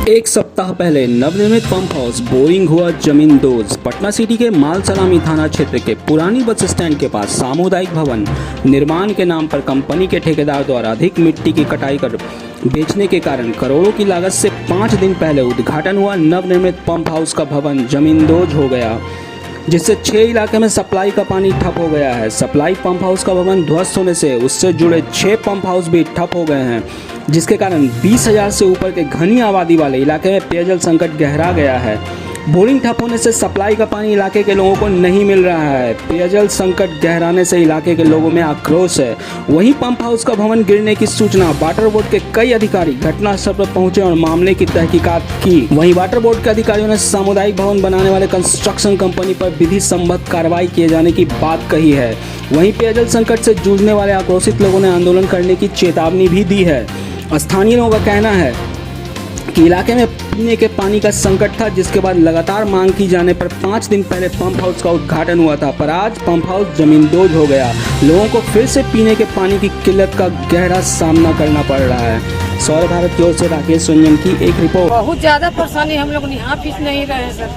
एक सप्ताह पहले नवनिर्मित पंप हाउस बोरिंग हुआ जमीन दोज। पटना सिटी के माल सलामी थाना क्षेत्र के पुरानी बस स्टैंड के पास सामुदायिक भवन निर्माण के नाम पर कंपनी के ठेकेदार द्वारा अधिक मिट्टी की कटाई कर बेचने के कारण करोड़ों की लागत से 5 दिन पहले उद्घाटन हुआ नवनिर्मित पंप हाउस का भवन जमींदोज हो गया, जिससे 6 इलाके में सप्लाई का पानी ठप हो गया है। सप्लाई पंप हाउस का भवन ध्वस्त होने से उससे जुड़े 6 पंप हाउस भी ठप हो गए हैं, जिसके कारण 20,000 से ऊपर के घनी आबादी वाले इलाके में पेयजल संकट गहरा गया है। बोरिंग ठप होने से सप्लाई का पानी इलाके के लोगों को नहीं मिल रहा है। पेयजल संकट गहराने से इलाके के लोगों में आक्रोश है। वहीं पंप हाउस का भवन गिरने की सूचना वाटर बोर्ड के कई अधिकारी घटनास्थल पर पहुंचे और मामले की तहकीकात की। वहीं वाटर बोर्ड के अधिकारियों ने सामुदायिक भवन बनाने वाले कंस्ट्रक्शन कंपनी पर विधि सम्मत कार्रवाई किए जाने की बात कही है। वहीं पेयजल संकट से जूझने वाले आक्रोशित लोगों ने आंदोलन करने की चेतावनी भी दी है। स्थानीय लोगों का कहना है कि इलाके में पीने के पानी का संकट था, जिसके बाद लगातार मांग की जाने पर 5 दिन पहले पंप हाउस का उद्घाटन हुआ था, पर आज पंप हाउस जमींदोज हो गया। लोगों को फिर से पीने के पानी की किल्लत का गहरा सामना करना पड़ रहा है। सौर भारत की ओर से राकेश रंजन की एक रिपोर्ट। बहुत ज्यादा परेशानी हम लोग यहाँ पीस नहीं रहे सर,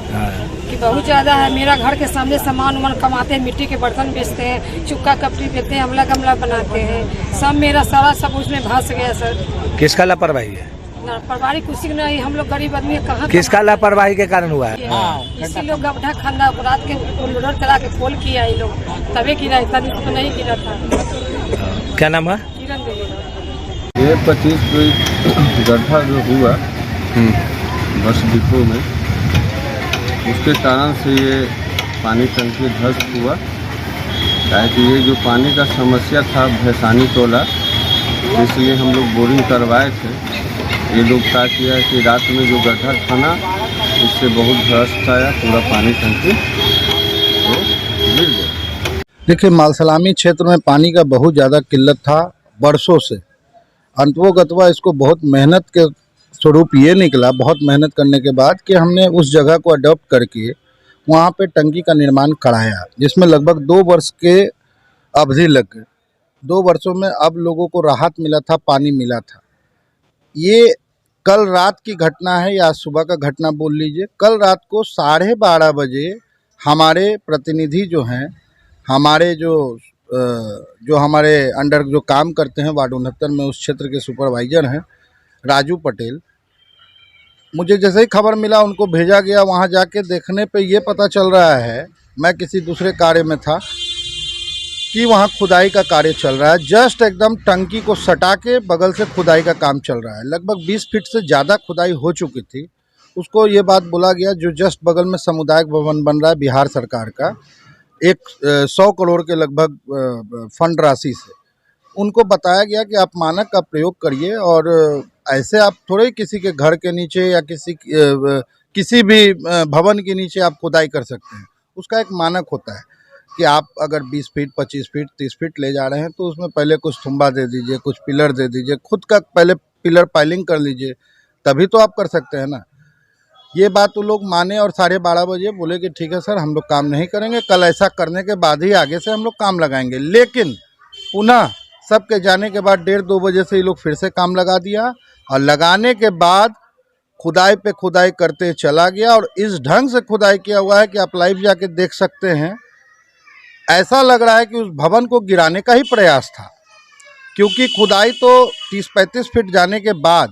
कि बहुत ज्यादा है। मेरा घर के सामने सामान उमान कमाते हैं, मिट्टी के बर्तन बेचते हैं, चुक्का कपड़ी बेचते हैं, अमला गमला बनाते हैं, सब मेरा सारा सब उसमें भास गया सर। किसका लापरवाही है? लापरवाही कुछ नहीं, हम लोग गरीब आदमी कहाँ। किसका लापरवाही के कारण हुआ है? इसी लोग गड्ढा खंदा रात के लोडर करा के खोल किया ये लोग, तभी गिरा, इतना दिन तो नहीं गिरा था। क्या नाम है? किरण देवी। ये 25 फीट गड्ढा जो हुआ बस डिपो में, उसके कारण से ये पानी टंकी ध्वस्त हुआ। ताकि ये जो पानी का समस्या था भैसानी टोला, इसलिए हम लोग बोरिंग करवाए थे। ये लोग क्या किया कि रात में जो गड्ढा था ना, इससे बहुत ध्वस्त आया, पूरा पानी टंकी तो गिर गया। देखिए, मालसलामी क्षेत्र में पानी का बहुत ज़्यादा किल्लत था बरसों से। अंततोगत्वा इसको बहुत मेहनत के स्वरूप ये निकला, बहुत मेहनत करने के बाद, कि हमने उस जगह को अडॉप्ट करके वहाँ पे टंकी का निर्माण कराया, जिसमें लगभग 2 वर्ष के अवधि लग गए। 2 वर्षों में अब लोगों को राहत मिला था, पानी मिला था। ये कल रात की घटना है या सुबह का घटना बोल लीजिए। कल रात को 12:30 बजे हमारे प्रतिनिधि जो हैं, हमारे जो हमारे अंडर जो काम करते हैं वार्ड 69 में, उस क्षेत्र के सुपरवाइज़र हैं राजू पटेल, मुझे जैसे ही खबर मिला उनको भेजा गया। वहाँ जाके देखने पे ये पता चल रहा है, मैं किसी दूसरे कार्य में था, कि वहाँ खुदाई का कार्य चल रहा है। जस्ट एकदम टंकी को सटा के बगल से खुदाई का काम चल रहा है। लगभग 20 फीट से ज़्यादा खुदाई हो चुकी थी। उसको ये बात बोला गया, जो जस्ट बगल में सामुदायिक भवन बन रहा है बिहार सरकार का, 100 करोड़ के लगभग फंड राशि से, उनको बताया गया कि आप मानक का प्रयोग करिए, और ऐसे आप थोड़े किसी के घर के नीचे या किसी भी भवन के नीचे आप खुदाई कर सकते हैं। उसका एक मानक होता है कि आप अगर 20 फीट, 25 फीट, 30 फीट ले जा रहे हैं तो उसमें पहले कुछ थुम्बा दे दीजिए, कुछ पिलर दे दीजिए, खुद का पहले पिलर पाइलिंग कर लीजिए, तभी तो आप कर सकते हैं ना। ये बात वो लोग माने और 12:30 बजे बोले कि ठीक है सर, हम लोग काम नहीं करेंगे, कल ऐसा करने के बाद ही आगे से हम लोग काम लगाएंगे। लेकिन पुनः सबके जाने के बाद 1:30-2 बजे से ये लोग फिर से काम लगा दिया, और लगाने के बाद खुदाई पे खुदाई करते चला गया। और इस ढंग से खुदाई किया हुआ है कि आप लाइव जाके देख सकते हैं। ऐसा लग रहा है कि उस भवन को गिराने का ही प्रयास था, क्योंकि खुदाई तो 30-35 फीट जाने के बाद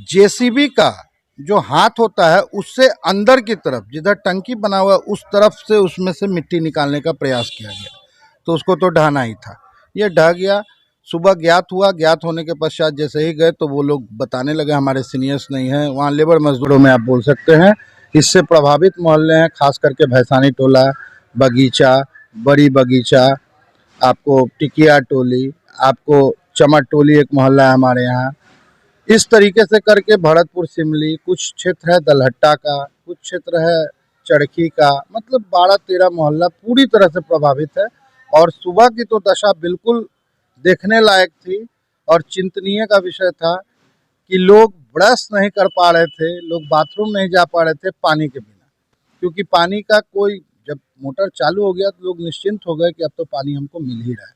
जेसीबी का जो हाथ होता है, उससे अंदर की तरफ जिधर टंकी बना हुआ है उस तरफ से उसमें से मिट्टी निकालने का प्रयास किया गया, तो उसको तो ढहाना ही था। ये ढह गया। सुबह ज्ञात हुआ, ज्ञात होने के पश्चात जैसे ही गए तो वो लोग बताने लगे हमारे सीनियर्स नहीं हैं। वहाँ लेबर मजदूरों में आप बोल सकते हैं। इससे प्रभावित मोहल्ले हैं, खास करके भैसानी टोला, बगीचा, बड़ी बगीचा, आपको टिकिया टोली, आपको चमट टोली एक मोहल्ला है हमारे यहाँ। इस तरीके से करके भरतपुर सिमली, कुछ क्षेत्र है दलहट्टा का, कुछ क्षेत्र है चरखी का, मतलब 12-13 मोहल्ला पूरी तरह से प्रभावित है। और सुबह की तो दशा बिल्कुल देखने लायक थी, और चिंतनीय का विषय था कि लोग ब्रश नहीं कर पा रहे थे, लोग बाथरूम नहीं जा पा रहे थे पानी के बिना, क्योंकि पानी का कोई, जब मोटर चालू हो गया तो लोग निश्चिंत हो गए कि अब तो पानी हमको मिल ही रहा है।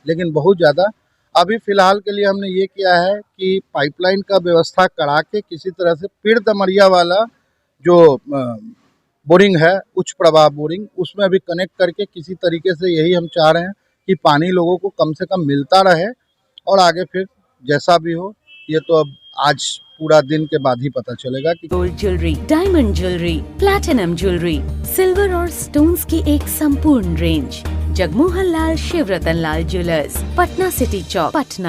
लेकिन बहुत ज़्यादा अभी फिलहाल के लिए हमने ये किया है कि पाइपलाइन का व्यवस्था करा के किसी तरह से पीर दमरिया वाला जो बोरिंग है, उच्च प्रवाह बोरिंग, उसमें अभी कनेक्ट करके किसी तरीके से यही हम चाह रहे हैं कि पानी लोगों को कम से कम मिलता रहे और आगे फिर जैसा भी हो, ये तो अब आज पूरा दिन के बाद ही पता चलेगा कि gold jewellery, diamond jewellery, platinum jewellery, silver और स्टोन्स की एक संपूर्ण रेंज। जगमोहन लाल शिवरतन लाल ज्वेलर्स, पटना सिटी चौक, पटना।